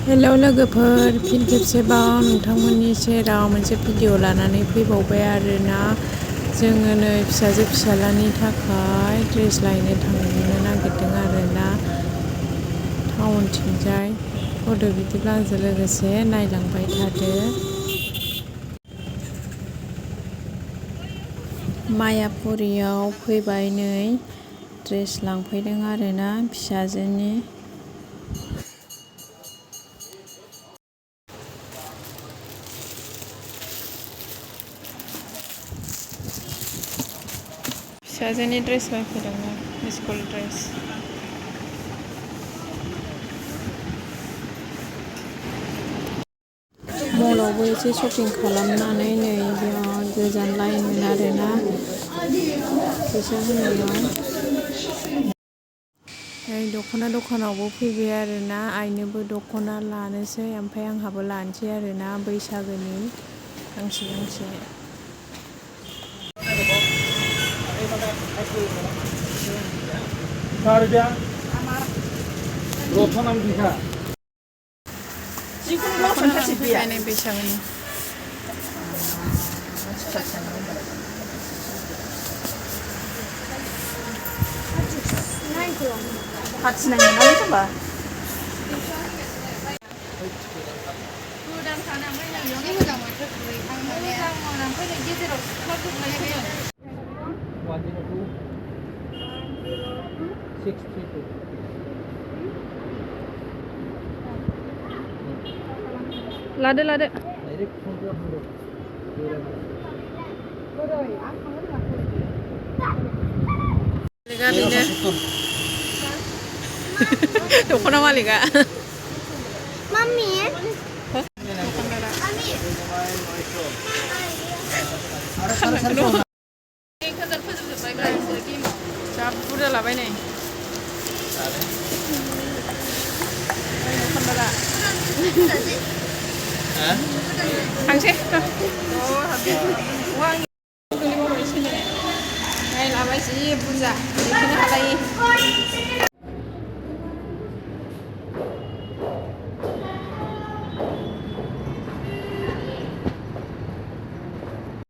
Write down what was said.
Hello लोगोफोर, फिन खेबसेबाव नोंथांमोननि सेराव मोनसे भिडिअ लानानै फैबावबाय आरोना। जोङो नै फिसाजो फिसालानि थाखाय ड्रेस लायनो थांनो नागिरदों आरोना टाउनथिंजाय। फट' बिदिब्ला आंजों लोगोसे नायलांबाय थादो। मायापुरियाव फैबाय, नै ड्रेस लांफैदों आरोना फिसाजोनि। फिसाजोनि ड्रेस बायफैदोंमोन, स्कुल ड्रेस। मलावबो एसे शपिं खालामनानै नै बिराद गोजान लाइनमोन आरोना फैसा होनायाव। नै दख'ना दखानावबो फैबाय आरोना, आइनोबो दख'ना लानोसै, ओमफ्राय आंहाबो लानोसै आरोना बैसागोनि गांसे गांसे। फैबाय बैसागोनि। खाथिनाय मोनालै होनबा लादो लादो। दख'ना मालिका मामि जा बुरजा लाबाय नै दखानदारा। थांसै लाबाय जि बुरजा, बेखौनो हालायि।